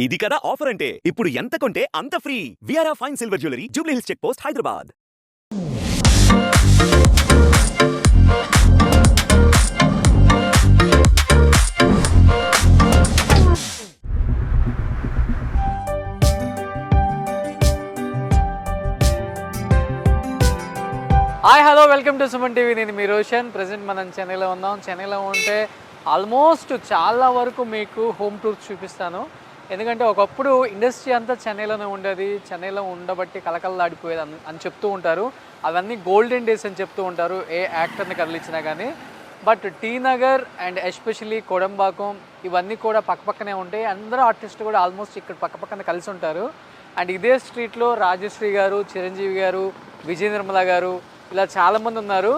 ఇది కదా ఆఫర్ అంటే ఇప్పుడు ఎంత కొంటే అంత ఫ్రీ విఆర్ఆ fine silver jewellery Jubilee Hills check post Hyderabad. Hi hello welcome to Suman TV. నేను మీ రోషన్. ప్రజెంట్ మనం చెన్నైలో ఉన్నాం. చెన్నైలో ఉంటే ఆల్మోస్ట్ చాలా వరకు మీకు హోమ్ టూర్స్ చూపిస్తాను. ఎందుకంటే ఒకప్పుడు ఇండస్ట్రీ అంతా చెన్నైలోనే ఉండేది, చెన్నైలో ఉండబట్టి కలకలలాడిపోయేది అని చెప్తూ ఉంటారు. అవన్నీ గోల్డెన్ డేస్ అని చెప్తూ ఉంటారు ఏ యాక్టర్ని కదిలించినా కానీ. But T Nagar and especially Kodambakkam ఇవన్నీ కూడా పక్కపక్కనే ఉంటాయి. అందరూ ఆర్టిస్టులు కూడా ఆల్మోస్ట్ ఇక్కడ పక్కపక్కన కలిసి ఉంటారు. అండ్ ఇదే స్ట్రీట్లో రాజశ్రీ గారు, చిరంజీవి గారు, విజయ నిర్మల గారు ఇలా చాలామంది ఉన్నారు.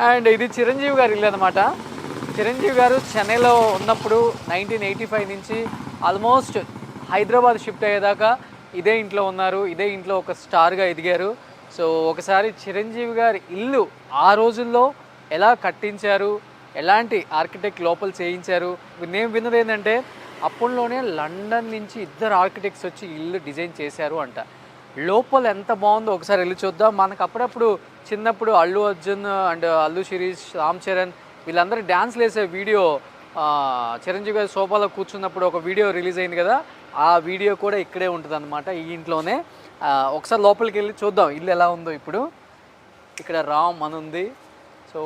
అండ్ ఇది చిరంజీవి గారి ఇల్లు అనమాట. చిరంజీవి గారు చెన్నైలో ఉన్నప్పుడు 1985 నుంచి ఆల్మోస్ట్ హైదరాబాద్ షిఫ్ట్ అయ్యేదాకా ఇదే ఇంట్లో ఉన్నారు. ఇదే ఇంట్లో ఒక స్టార్గా ఎదిగారు. సో ఒకసారి చిరంజీవి గారి ఇల్లు ఆ రోజుల్లో ఎలా కట్టించారు, ఎలాంటి ఆర్కిటెక్ట్ లోపల చేయించారు. నేను విన్నది ఏంటంటే అప్పట్లోనే లండన్ నుంచి ఇద్దరు ఆర్కిటెక్ట్స్ వచ్చి ఇల్లు డిజైన్ చేశారు అంట. లోపల ఎంత బాగుందో ఒకసారి వెళ్ళి చూద్దాం. మనకు అప్పుడప్పుడు చిన్నప్పుడు అల్లు అర్జున్ అండ్ అల్లు శిరీష్, రామ్ చరణ్ వీళ్ళందరూ డ్యాన్స్లు వేసే వీడియో చిరంజీవి గారి సోఫాలో కూర్చున్నప్పుడు ఒక వీడియో రిలీజ్ అయింది కదా, ఆ వీడియో కూడా ఇక్కడే ఉంటుంది అనమాట, ఈ ఇంట్లోనే. ఒకసారి లోపలికి వెళ్ళి చూద్దాం ఇల్లు ఎలా ఉందో. ఇప్పుడు ఇక్కడ రామ్ అని ఉంది. సో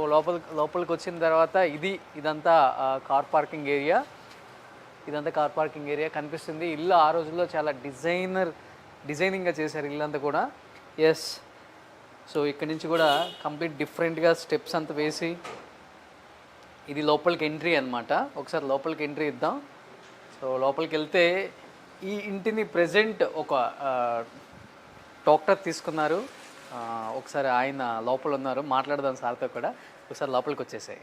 లోపలికి వచ్చిన తర్వాత ఇదంతా కార్ పార్కింగ్ ఏరియా. ఇదంతా కార్ పార్కింగ్ ఏరియా కనిపిస్తుంది. ఇల్లు ఆ రోజుల్లో చాలా డిజైనింగ్గా చేశారు ఇల్లంతా కూడా. ఎస్, సో ఇక్కడి నుంచి కూడా కంప్లీట్ డిఫరెంట్గా స్టెప్స్ అంతా వేసి ఇది లోపలికి ఎంట్రీ అనమాట. ఒకసారి లోపలికి ఎంట్రీ ఇద్దాం. సో లోపలికి వెళ్తే ఈ ఇంటిని ప్రెజెంట్ ఒక డాక్టర్ తీసుకున్నారు. ఒకసారి ఆయన లోపల ఉన్నారు, మాట్లాడదాం సార్తో కూడా. ఒకసారి లోపలికి వచ్చేసాయి.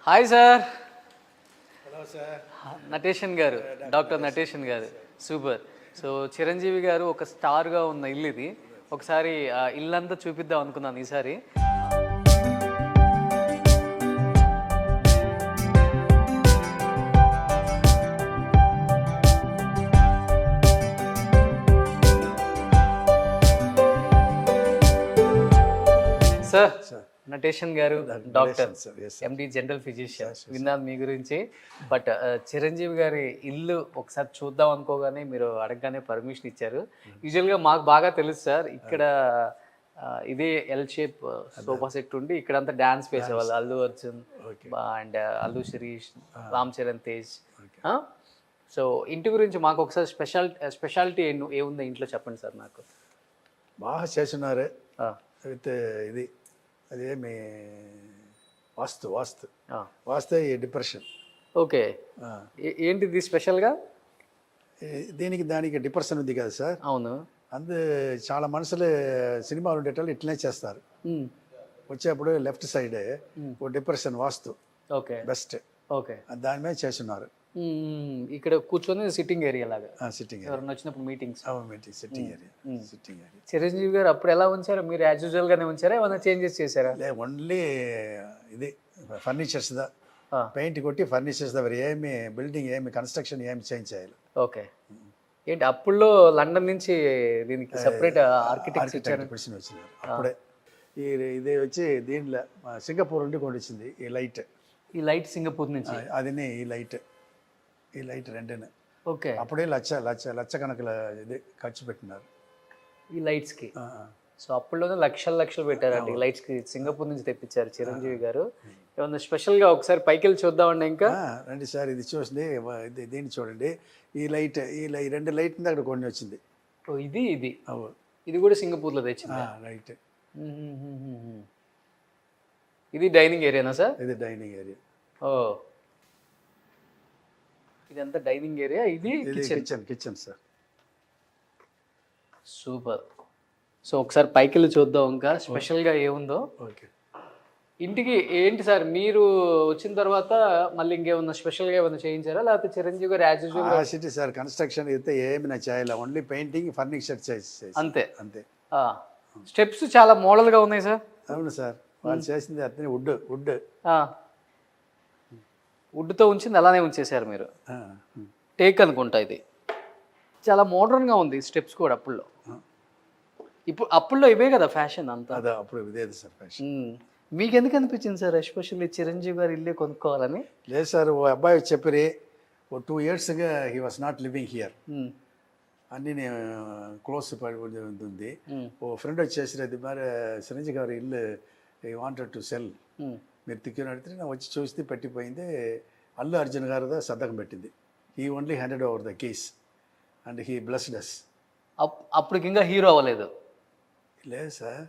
Hi sir. Hello sir. Natesan గారు, డాక్టర్ నటేషన్ గారు. సూపర్. సో చిరంజీవి గారు ఒక స్టార్గా ఉన్న ఇల్లు ఇది. ఒకసారి ఇల్లంతా చూపిద్దాం అనుకున్నాను ఈసారి. సార్, నటేషన్ గారు డాక్టర్, ఎండి జనరల్ ఫిజిషియన్. విన్నాను మీ గురించి. బట్ చిరంజీవి గారి ఇల్లు ఒకసారి చూద్దాం అనుకోగానే మీరు అడగగానే పర్మిషన్ ఇచ్చారు. యూజువల్గా మాకు బాగా తెలుసు సార్, ఇక్కడ ఇదే ఎల్ షేప్ సోఫా సెట్ ఉండి ఇక్కడంతా డ్యాన్స్ వేసేవాళ్ళు. అల్లు అర్జున్ అండ్ అల్లు శిరీష్, రామ్ చరణ్ తేజ్. సో ఇంటి గురించి మాకు ఒకసారి స్పెషాలిటీ ఏముందో ఇంట్లో చెప్పండి సార్. నాకు బాగా చేస్తున్నారు. అయితే ఇది అదేమి వాస్తు ఈ డిప్రెషన్. ఓకే, ఏంటిది స్పెషల్గా? దీనికి దానికి డిప్రెషన్ ఉంది కదా సార్. అవును. చాలా మనుషులు సినిమాలు ఉండేటోళ్ళు ఇట్లనే చేస్తారు. వచ్చేప్పుడు లెఫ్ట్ సైడే ఓ డిప్రెషన్ వాస్తు. Okay, best. ఓకే, దాని మీద చేస్తున్నారు. ఇక్కడ కూర్చొని సిట్టింగ్ ఏరియా లాగా. సిట్టింగ్ ఎవరైనా వచ్చినప్పుడు మీటింగ్స్. Sitting area. చిరంజీవి గారు అప్పుడు ఎలా ఉంచారు? మీరు యాజ్ యూజువల్ గానే ఉంచారా, ఏమైనా చేంజెస్ చేశారా? ఓన్లీ ఇది ఫర్నిచర్స్ పెయింట్ కొట్టి ఫర్నిచర్స్ ఏమి బిల్డింగ్ ఏమి కన్స్ట్రక్షన్ ఏమి చేంజ్ చేయాలి. ఓకే. ఏంటి అప్పుల్లో లండన్ నుంచి దీనికి సెపరేట్ ఆర్కిటెక్ట్ వచ్చినారు అప్పుడే. ఇది వచ్చి దీంట్లో సింగపూర్ నుండి కొనిచ్చింది ఈ లైట్. ఈ లైట్ సింగపూర్ నుంచి. అది ఈ లైట్ రెండేనే. ఓకే. అప్పుడే లక్ష కనుకల ఇది ఖర్చు పెట్టినారు ఈ లైట్స్కి. సో అప్పుల్లోనే లక్షలు పెట్టారండి ఈ లైట్స్కి. సింగపూర్ నుంచి తెప్పించారు చిరంజీవి గారు. ఏమన్నా స్పెషల్గా ఒకసారి పైకి వెళ్ళి చూద్దామండి. ఇంకా రండి సార్, ఇది చూసింది. దీన్ని చూడండి. ఈ రెండు లైట్ అక్కడ కొన్ని వచ్చింది. ఇది కూడా సింగపూర్లో తెచ్చింది. రైట్. ఇది డైనింగ్ ఏరియానా సార్? ఇది డైనింగ్ ఏరియా. ఓ, ఇదంతా డైనింగ్ ఏరియా. ఇది కిచెన్ సార్. సూపర్. సో ఒకసారి పైకి వెళ్ళి చూద్దాం ఇంకా స్పెషల్గా ఏముందో. ఓకే. ఇంటికి ఏంటి సార్ మీరు వచ్చిన తర్వాత మళ్ళీ ఇంకేమన్నా స్పెషల్గా ఏమైనా చేయించారా, లేకపోతే చిరంజీవి గారు as usual city sir construction అయితే ఏమి నా చేయాలి, ఓన్లీ పెయింటింగ్ ఫర్నిచర్ చేసి అంతే. స్టెప్స్ చాలా మోడల్గా ఉన్నాయి సార్. అవును సార్, వాళ్ళు చేసింది అతని వుడ్. వుడ్తో ఉంచింది అలానే ఉంచేశారు మీరు. టేక్ అనుకుంటా ఇది. చాలా మోడర్న్గా ఉంది స్టెప్స్ కూడా అప్పుల్లో. ఇప్పుడు అప్పుల్లో ఇవే కదా ఫ్యాషన్ అంతా. అదే అప్పుడు ఇదే సార్ ఫ్యాషన్. మీకు ఎందుకు అనిపించింది సార్ ఎస్పెషల్లీ చిరంజీవి గారు ఇల్లే కొనుక్కోవాలని? లేదు సార్, ఓ అబ్బాయి చెప్పిరి, ఓ 2 yearsగా he was not living here. అన్నీ నేను క్లోజ్ పడి ఉంది. ఓ ఫ్రెండ్ వచ్చేసి అది మరి చిరంజీవి గారి ఇల్లు ఈ వాంటెడ్ టు సెల్, మీరు తిక్కిన అడిగితే నేను వచ్చి చూస్తే పెట్టిపోయింది. అల్లు అర్జున్ గారిదా సంతకం పెట్టింది. He only handed over the case and he blessed us. అప్పటికి ఇంకా హీరో అవ్వలేదు. లేదు సార్,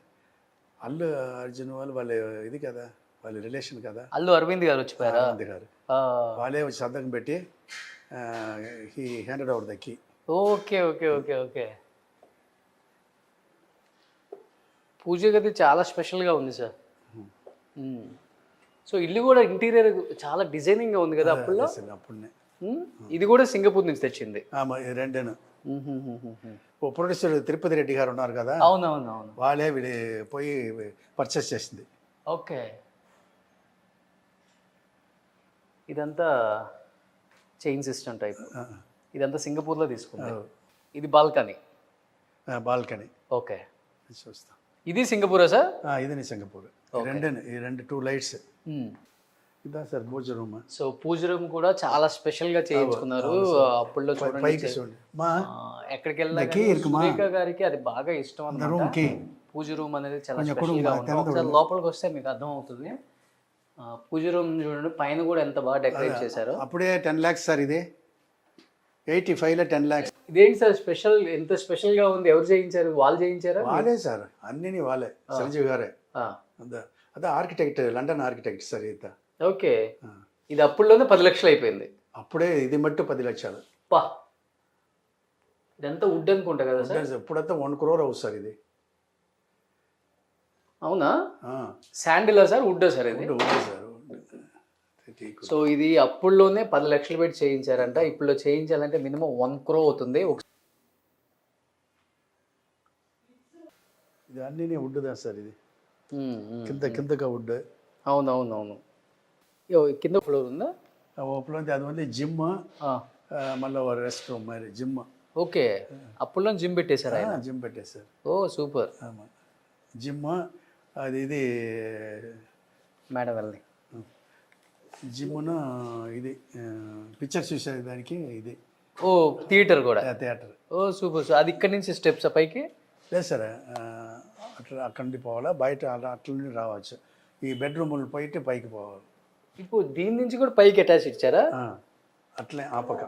అల్లు అర్జున్ వాళ్ళ ఇది కదా, వాళ్ళ రిలేషన్ కదా. అల్లు అరవింద్ గారు వచ్చిపోయారా? అరవింద్ గారు వాళ్ళే వచ్చి సంతకం పెట్టి he handed over the key. Okay okay okay okay. పూజ గది చాలా స్పెషల్గా ఉంది సార్. సో ఇల్లు కూడా ఇంటీరియర్ చాలా డిజైనింగ్గా ఉంది కదా అప్పుడులో. అప్పుడునే ఇది కూడా సింగపూర్ నుంచి తెచ్చింది. రెండేను. ఓ ప్రొడ్యూసర్ తిరుపతి రెడ్డి గారు ఉన్నారు కదా, అవునవునవును, వాళ్ళే వీడి పోయి పర్చేస్ చేసింది. ఓకే. ఇదంతా చైన్ సిస్టమ్ టైప్. ఇదంతా సింగపూర్లో తీసుకుంది. ఇది బాల్కనీ. బాల్కనీ. ఓకే, చూస్తాం. ఇది సింగపూరా సార్? ఇది సింగపూర్. రెండేను, ఈ 2 లైట్స్. ఇదా సార్ పూజ రూమ్. సో పూజ రూమ్ కూడా చాలా స్పెషల్గా చేయించుకున్నారు అప్పుడులో. పైకి చూడండి, ఎక్కడికి వెళ్ళినా సురేఖ గారికి అది బాగా ఇష్టం అన్నమాట. పూజ రూమ్ అనేది చాలా స్పెషల్గా ఉంటుంది. ఒకసారి లోపలికి వస్తే మీకు అర్థం అవుతుంది. పూజ రూమ్ చూడండి, పైన కూడా ఎంత బాగా డెకరేట్ చేశారు. అప్పుడే 10 lakhs సార్, ఇది 85లో 10 lakhs. ఇదేంటి సార్ స్పెషల్, ఎంత స్పెషల్గా ఉంది? ఎవరు చేయించారు? వాళ్ళు చేయించారా? వాళ్ళే సార్, అన్నీ వాళ్ళే, చిరంజీవి గారే. అదే ఆర్కిటెక్ట్, లండన్ ఆర్కిటెక్ట్ సార్ ఇంత. ఓకే. ఇది అప్పుడులోనే 10 లక్షలు అయిపోయింది. అప్పుడే ఇది మట్టు 10 లక్షలు. పా, ఇదంతా వుడ్ అనుకుంటా కదా సార్? ఇప్పుడంతా 1 crore అవుతుంది సార్ ఇది. అవునా? శాండిలా సార్, వుడ్డా సార్ ఇది? సార్. సో ఇది అప్పుడులోనే 10 లక్షలు పెట్టి చేయించారంట. ఇప్పుడు చేయించాలంటే మినిమం 1 crore అవుతుంది. ఇది అన్నీ వుడ్దా సార్, ఇది కిందగా వుడ్. అవునవునవును. కింద ఫ్లోర్ ఉందా? ఓపెన్ ఉంది, అది ఓన్లీ జిమ్, మళ్ళీ రెస్ట్ రూమ్, మరి జిమ్. ఓకే, అప్పుడులో జిమ్ పెట్టేశారు ఆయన? జిమ్ పెట్టేశారు. ఓ సూపర్. జిమ్, అది ఇది మేడం వెళ్ళి జిమ్ను, ఇది పిక్చర్ చూసేదానికి ఇది. ఓ థియేటర్ కూడా? థియేటర్. ఓ సూపర్. సో అది ఇక్కడ నుంచి స్టెప్స్ పైకి? లేదు సార్, అట్లా అక్కడి నుండి పోవాలా, బయట అట్ల నుండి రావచ్చు. ఈ బెడ్రూమ్లు పోయి పైకి పోవాలి. ఇప్పుడు దీని నుంచి కూడా పైకి అటాచ్ ఇచ్చారా? అట్లే ఆ పక్క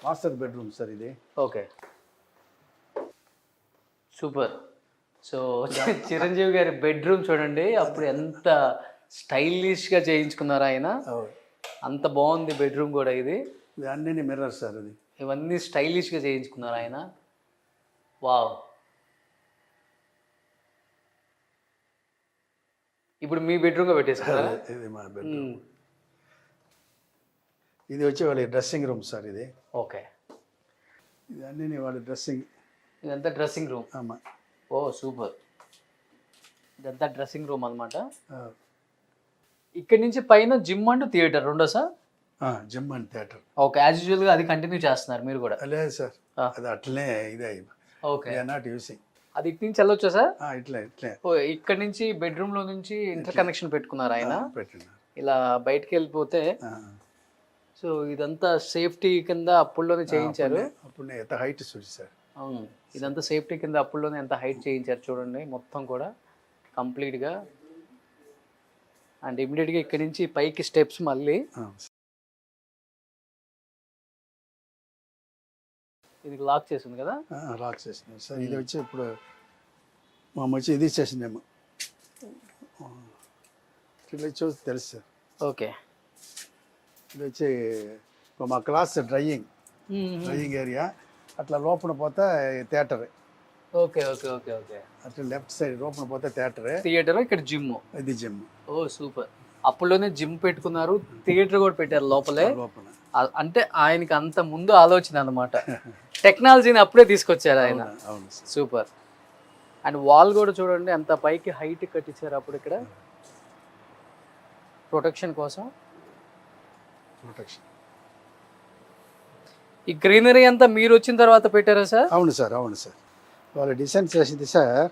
మాస్టర్ బెడ్రూమ్ సార్ ఇది. Okay, super. సో చిరంజీవి గారి బెడ్రూమ్ చూడండి, అప్పుడు ఎంత స్టైలిష్గా చేయించుకున్నారు ఆయన. అంత బాగుంది బెడ్రూమ్ కూడా. ఇది అన్నీ మిర్రర్ సార్, ఇది ఇవన్నీ స్టైలిష్గా చేయించుకున్నారు ఆయన. వావ్. ఇప్పుడు మీ బెడ్రూమ్గా పెట్టేసుకున్నారా? ఇది మా బెడ్రూమ్. ఇది వచ్చి వాళ్ళ డ్రెస్సింగ్ రూమ్ సార్ ఇది. ఓకే, ఇది అన్నీ వాళ్ళ డ్రెస్సింగ్. ఇదంతా డ్రెస్సింగ్ రూమ్. అమ్మా. ఓ సూపర్. ఇదంతా డ్రెస్సింగ్ రూమ్ అనమాట. ఇక్కడి నుంచి పైన జిమ్ అండ్ థియేటర్ రెండో sir? Gym and theatre. Okay, as యూజువల్గా అది కంటిన్యూ చేస్తున్నారు మీరు కూడా? లేదు సార్, అది అట్లనే ఇదే. Okay, not using. అది ఇటు నుంచి వెళ్ళొచ్చా సార్? ఇట్లే. ఓ, ఇక్కడ నుంచి బెడ్రూమ్ లో నుంచి ఇంటర్ కనెక్షన్ పెట్టుకున్నారు ఆయన. పెట్టినారు. ఇలా బయటకు వెళ్ళిపోతే. సో ఇదంతా సేఫ్టీ కింద అప్పుల్లోనే చేయించారు. అప్పుడు ఎంత హైట్ చూసి సార్. అవును, ఇదంతా సేఫ్టీ కింద అప్పుల్లోనే ఎంత హైట్ చేయించారు చూడండి మొత్తం కూడా కంప్లీట్గా. అండ్ ఇమీడియట్గా ఇక్కడి నుంచి పైకి స్టెప్స్ మళ్ళీ. ఇది లాక్ చేసింది కదా? లాక్ చేసింది సార్. ఇది వచ్చి ఇప్పుడు మా వచ్చి ఇది చేసిందేమో, ఇట్లా చూసి తెలుసు సార్. ఓకే, ఇది వచ్చి మా క్లాస్ డ్రైయింగ్ ఏరియా. అట్లా లోపల పోతే theatre. Okay okay okay okay. అట్లా లెఫ్ట్ సైడ్ లోపల పోతే థియేటర్, ఇక్కడ జిమ్. ఇది జిమ్. ఓ సూపర్. అప్పుడులోనే జిమ్ పెట్టుకున్నారు, థియేటర్ కూడా పెట్టారు లోపలే. లోపల అంటే ఆయనకి అంత ముందు ఆలోచన అనమాట. టెక్నాలజీని అప్పుడే తీసుకొచ్చారు ఆయన. సూపర్. అండ్ వాల్ కూడా చూడండి ఎంత పైకి హైట్ కట్టించారు అప్పుడు ఇక్కడ ప్రొటెక్షన్ కోసం. ప్రొటెక్షన్. ఈ గ్రీనరీ అంతా మీరు వచ్చిన తర్వాత పెట్టారా సార్? అవును సార్, అవును సార్. వాళ్ళు డిజైన్ చేసింది సార్.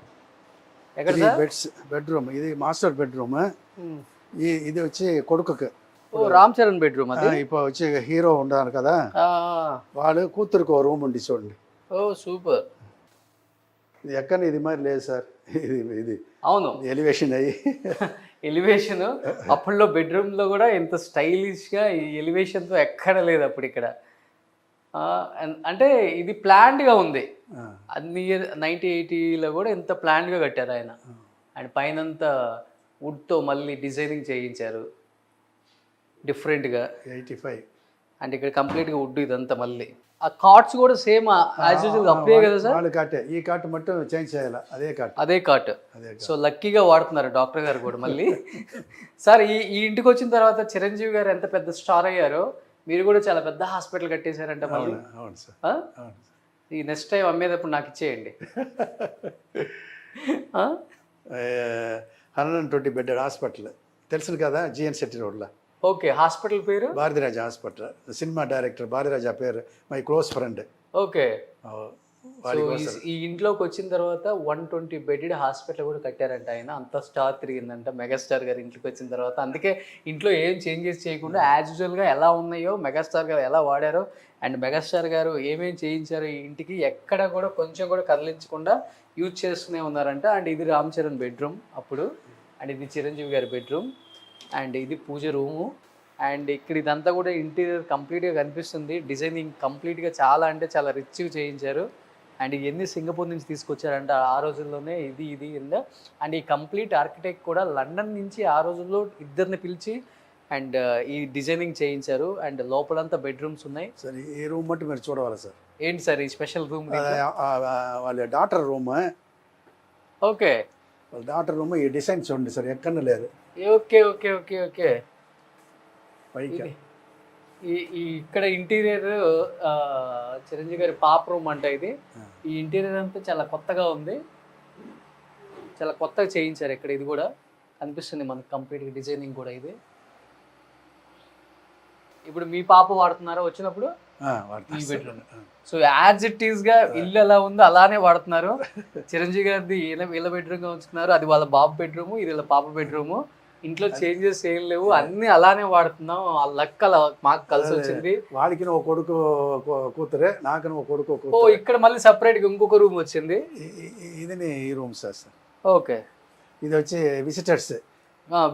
ఎక్కడ ఇది సార్? బెడ్రూమ్, ఇది మాస్టర్ బెడ్రూమ్. ఇది వచ్చి కొడుకుకి. ఓ రామ్ చరణ్ బెడ్రూమ్ అది. ఇప్పుడు వచ్చి హీరో ఉండాలి కదా, వాళ్ళు కూతురికి ఓ రూమ్ ఉండి చూడండి. ఓ సూపర్. ఇది ఎక్కడ ఇది మరి లేదు సార్. ఇది అవును, ఎలివేషన్ అయ్యి ఎలివేషన్ అప్పట్లో బెడ్రూమ్లో కూడా ఎంత స్టైలిష్గా ఈ ఎలివేషన్తో ఎక్కడ లేదు అప్పుడు ఇక్కడ. అంటే ఇది ప్లాన్డ్గా ఉంది అన్ని 1980లో కూడా ఎంత ప్లాన్డ్గా కట్టారు ఆయన. అండ్ పైనంతా వుడ్తో మళ్ళీ డిజైనింగ్ చేయించారు డిఫరెంట్గా. 85. అండ్ ఇక్కడ కంప్లీట్గా వుడ్ ఇదంతా మళ్ళీ. ఆ కార్ట్స్ కూడా సేమ్ యాజ్ యూజువల్ అప్పుడే కదా సార్? వాళ్ళు కాటే, ఈ కాట్ మట్టు చేంజ్ చేయాలి, అదే కాట్. అదే కాట్. సో లక్కీగా వాడుతున్నారు డాక్టర్ గారు కూడా మళ్ళీ. సార్ ఈ ఇంటికి వచ్చిన తర్వాత చిరంజీవి గారు ఎంత పెద్ద స్టార్ అయ్యారో, మీరు కూడా చాలా పెద్ద హాస్పిటల్ కట్టేశారంట మళ్ళీ. అవును సార్, ఆ? అవును. ఈ నెక్స్ట్ టైం అమ్మేటప్పుడు నాకు ఇచ్చేయండి. 120 బెడ్ హాస్పిటల్ తెలుసు కదా, జిఎన్ శెట్టి రోడ్లో. ఓకే, హాస్పిటల్ పేరు? భారతిరాజ హాస్పిటల్. సినిమా డైరెక్టర్ భారతిరాజ పేరు, మై క్లోజ్ ఫ్రెండ్. ఓకే. ఈ ఇంట్లోకి వచ్చిన తర్వాత 120 బెడెడ్ హాస్పిటల్ కూడా కట్టారంట ఆయన. అంత స్టార్ తిరిగిందంట మెగాస్టార్ గారు ఇంట్లోకి వచ్చిన తర్వాత. అందుకే ఇంట్లో ఏం చేంజెస్ చేయకుండా యాజ్ యూజువల్గా ఎలా ఉన్నాయో మెగాస్టార్ గారు ఎలా వాడారో, అండ్ మెగాస్టార్ గారు ఏమేమి చేయించారో ఈ ఇంటికి ఎక్కడ కూడా కొంచెం కూడా కదిలించకుండా యూజ్ చేస్తూనే ఉన్నారంట. అండ్ ఇది రామ్ చరణ్ బెడ్రూమ్ అప్పుడు, అండ్ ఇది చిరంజీవి గారి బెడ్రూమ్, అండ్ ఇది పూజ రూము. అండ్ ఇక్కడ ఇదంతా కూడా ఇంటీరియర్ కంప్లీట్గా కనిపిస్తుంది. డిజైనింగ్ కంప్లీట్గా చాలా అంటే చాలా రిచ్గా చేయించారు. అండ్ ఇవన్నీ సింగపూర్ నుంచి తీసుకొచ్చారంట ఆ రోజుల్లోనే. ఇది అండ్ ఈ కంప్లీట్ ఆర్కిటెక్ట్ కూడా లండన్ నుంచి ఆ రోజుల్లో ఇద్దరిని పిలిచి అండ్ ఈ డిజైనింగ్ చేయించారు. అండ్ లోపలంతా బెడ్రూమ్స్ ఉన్నాయి. సార్ ఈ రూమ్ మట్టు మీరు చూడవాలి సార్. ఏంటి సార్ ఈ స్పెషల్ రూమ్? వాళ్ళ డాటర్ రూమ్. ఓకే, వాళ్ళ డాటర్ రూమ్. ఈ డిజైన్ చూడండి సార్, ఎక్కడ లేదు. Okay okay okay okay. పైకి ఇక్కడ ఇంటీరియర్ చిరంజీవి గారి పాప రూమ్ అంట ఇది. ఈ ఇంటీరియర్ అంతా చాలా కొత్తగా ఉంది, చాలా కొత్తగా చేయించారు ఇక్కడ. ఇది కూడా కనిపిస్తుంది మనకు కంప్లీట్గా డిజైనింగ్ కూడా. ఇది ఇప్పుడు మీ పాప వాడుతున్నారా వచ్చినప్పుడు ఈ బెడ్రూమ్? సో యాజ్ ఇట్ ఈస్గా ఇల్లు ఎలా ఉందో అలానే వాడుతున్నారు. చిరంజీవి గారిది వీళ్ళ బెడ్రూమ్గా ఉంచుతున్నారు, అది వాళ్ళ బాబు బెడ్రూము, ఇది వీళ్ళ పాప బెడ్రూము. ఇంట్లో చేంజెస్ ఏం లేవు, అన్ని అలానే వాడుతున్నాం. ఆ లక్ అలా మాకు కలిసి వచ్చింది. వాడికి ఒక కొడుకు కూతురే, నాకు ఒక కొడుకు కూతురు. ఓ ఇక్కడ మళ్ళీ సపరేట్గా ఇంకొక రూమ్ వచ్చింది. ఇది ఈ రూమ్ సార్. ఓకే, ఇది వచ్చి విజిటర్స్.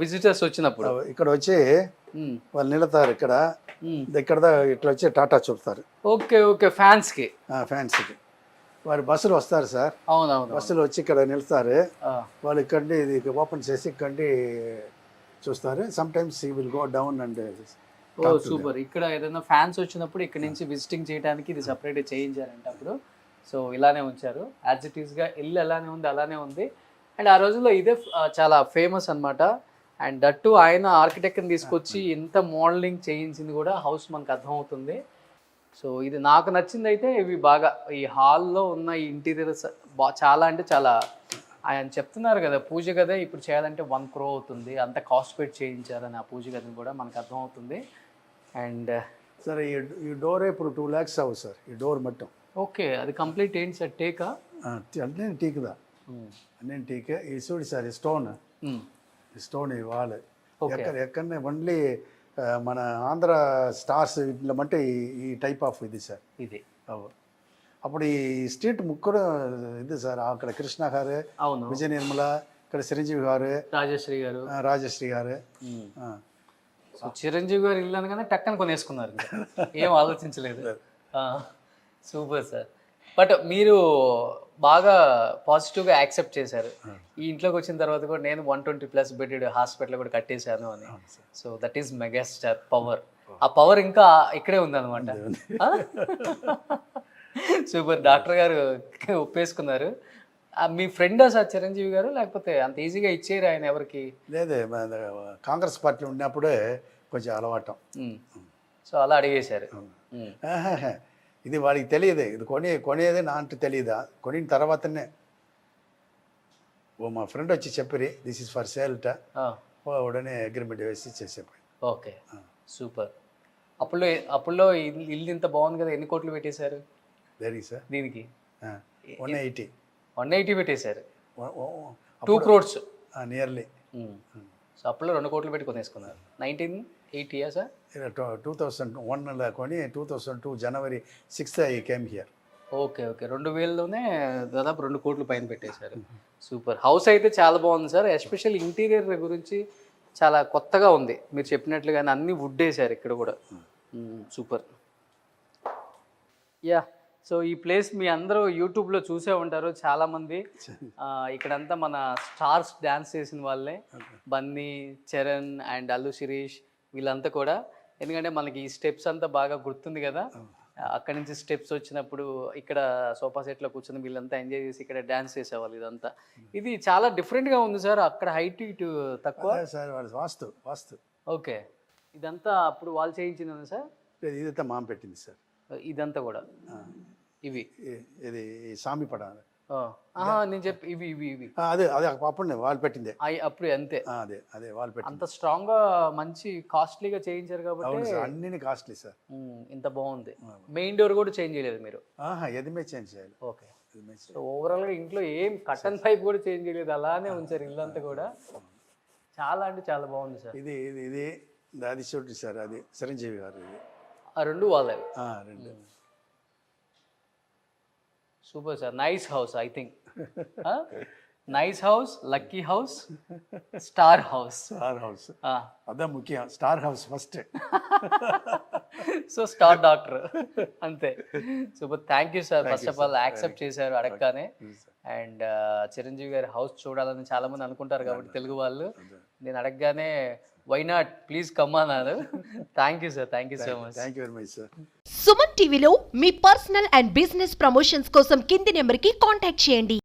విజిటర్స్ వచ్చినప్పుడు ఇక్కడ వచ్చి వాళ్ళు నిలుతారు. ఇక్కడ ఇట్లా వచ్చి టాటా చూపుతారు. ఓకే ఓకే, ఫ్యాన్స్కి. ఫ్యాన్స్కి వారు బస్సులు వస్తారు సార్. అవునవును, బస్సులు వచ్చి ఇక్కడ నిలుస్తారు. వాళ్ళు ఇక్కడి ఇది ఓపెన్ చేసి ఇక్కడి చూస్తారు. Sometimes he will go down and. Oh super. ఇక్కడ ఏదైనా ఫ్యాన్స్ వచ్చినప్పుడు ఇక్కడ నుంచి విజిటింగ్ చేయడానికి ఇది సపరేట్గా చేయించారంట అప్పుడు. సో ఇలానే ఉంచారు, యాజ్ ఇట్ ఈస్గా ఇల్లు ఎలానే ఉంది అలానే ఉంది. అండ్ ఆ రోజుల్లో ఇదే చాలా ఫేమస్ అనమాట. అండ్ దట్టు ఆయన ఆర్కిటెక్ట్ని తీసుకొచ్చి ఎంత మోడలింగ్ చేయించింది కూడా హౌస్ మనకు అర్థమవుతుంది. సో ఇది నాకు నచ్చింది అయితే ఇవి బాగా. ఈ హాల్లో ఉన్న ఈ ఇంటీరియర్స్ చాలా అంటే చాలా. ఆయన చెప్తున్నారు కదా పూజ గదే ఇప్పుడు చేయాలంటే 1 crore అవుతుంది, అంత కాస్ట్ పెట్టి చేయించారని ఆ పూజ గదిని కూడా మనకు అర్థమవుతుంది. అండ్ సార్ ఈ డోరే ఇప్పుడు 2 lakhs అవ్వు సార్. ఈ డోర్ మొత్తం. ఓకే, అది కంప్లీట్ ఏంటి సార్? టేకా? అన్నీ టీక్దా, అన్నీ టీకే. ఈ చూడు సార్, ఈ స్టోన్ ఈ వాల్ ఎక్కడనే ఓన్లీ మన ఆంధ్ర స్టార్స్ ఇట్లా అంటే ఈ టైప్ ఆఫ్ ఇది సార్. ఇది అప్పుడు ఈ స్ట్రీట్ ముగ్గురు ఇది సార్. అక్కడ కృష్ణ గారు, అవును, విజయ నిర్మల, ఇక్కడ చిరంజీవి గారు, రాజశ్రీ గారు. సో చిరంజీవి గారు ఇల్లు అనగానే టక్కన కొనేసుకున్నారు, ఏం ఆలోచించలేదు. Super sir. బట్ మీరు బాగా పాజిటివ్గా యాక్సెప్ట్ చేశారు. ఈ ఇంట్లోకి వచ్చిన తర్వాత కూడా నేను 120+ బెడెడ్ హాస్పిటల్ కూడా కట్టేశాను అని. So that is megastar power. ఆ పవర్ ఇంకా ఇక్కడే ఉందన్నమాట. సూపర్. డాక్టర్ గారు ఒప్పేసుకున్నారు. మీ ఫ్రెండ్ సార్ చిరంజీవి గారు, లేకపోతే అంత ఈజీగా ఇచ్చేయరు ఆయన ఎవరికి? లేదే, కాంగ్రెస్ పార్టీ ఉన్నప్పుడే కొంచెం అలవాటం. సో అలా అడిగేశారు. ఇది వాడికి తెలియదు, ఇది కొనేది నా అంటే తెలియదా. కొనిన తర్వాతనే మా ఫ్రెండ్ వచ్చి చెప్పిరి దిస్ ఇస్ ఫర్ సేల్ట. ఉడనే అగ్రిమెంట్ వేసి చేసేపోయి. Okay, super. అప్పుల్లో ఇల్లు ఇంత బాగుంది కదా, ఎన్ని కోట్లు పెట్టేశారు వెరీ సార్ దీనికి? 180 180 పెట్టేశారు, 2 crores. నియర్లీ. సో అప్పుల్లో 2 కోట్లు పెట్టి కొనేసుకున్నారు. 1980 సార్? 2001లో కొని 2002 January 6th I came here. Okay 2000లోనే దాదాపు 2 కోట్లు పైన పెట్టేశారు. సూపర్. హౌస్ అయితే చాలా బాగుంది సార్, ఎస్పెషల్ ఇంటీరియర్ గురించి చాలా కొత్తగా ఉంది. మీరు చెప్పినట్లుగానే అన్ని వుడ్ వేసారు ఇక్కడ కూడా. సూపర్. యా, సో ఈ ప్లేస్ మీ అందరూ యూట్యూబ్లో చూసే ఉంటారు చాలామంది. ఇక్కడంతా మన స్టార్స్ డ్యాన్స్ చేసిన వాళ్ళే, బన్నీ, చరణ్ అండ్ అల్లు శిరీష్ వీళ్ళంతా కూడా. ఎందుకంటే మనకి ఈ స్టెప్స్ అంతా బాగా గుర్తుంది కదా, అక్కడి నుంచి స్టెప్స్ వచ్చినప్పుడు ఇక్కడ సోఫా సెట్లో కూర్చొని వీళ్ళంతా ఎంజాయ్ చేసి ఇక్కడ డ్యాన్స్ చేసేవాళ్ళు. ఇదంతా ఇది చాలా డిఫరెంట్గా ఉంది సార్. అక్కడ హైట్ ఇటు తక్కువ సార్, వాస్తు. ఓకే, ఇదంతా అప్పుడు వాళ్ళు చేయించిందా సార్? ఇదంతా మామ పెట్టింది సార్. ఇదంతా కూడా ఇవి ఇది సామి పడ. నేను చెప్పి ఇవి ఇవి ఇవి అదే అప్పుడు వాళ్ళు పెట్టిందే. అప్పుడు అంతే, అదే వాళ్ళు పెట్టింది. అంత స్ట్రాంగ్ గా మంచి కాస్ట్లీగా చేయించారు కాబట్టి అన్ని కాస్ట్లీ సార్. ఇంత బాగుంది. మెయిన్ డోర్ కూడా చేంజ్ చేయలేదు మీరు? ఎదిమే చేంజ్ చేయాలి. ఓకే. సో ఓవరాల్ గా ఇంట్లో ఏం కటన్ పైప్ కూడా చేంజ్ చేయలేదు, అలానే ఉంచారు ఇల్లంతా కూడా. చాలా అంటే చాలా బాగుంది సార్. ఇది అది చూడండి సార్, అది చిరంజీవి గారు. ఇది ఆ రెండు వాళ్ళే. రెండు. Super sir. Nice house I think. Nice house, lucky house, star house. అదే ముఖ్యం, star house first. So star doctor అంతే. Super. Thank you sir. First of all accept చేశారు అడగగానే. అండ్ చిరంజీవి గారి హౌస్ చూడాలని చాలా మంది అనుకుంటారు కాబట్టి తెలుగు వాళ్ళు, నేను అడగగానే వై నాట్ ప్లీజ్ కమ్ అన్నారు. Thank you sir, thank you so much. Thank you very much sir. Suman టీవీలో మీ పర్సనల్ అండ్ బిజినెస్ ప్రమోషన్స్ కోసం కింది నెంబర్కి కాంటాక్ట్ చేయండి.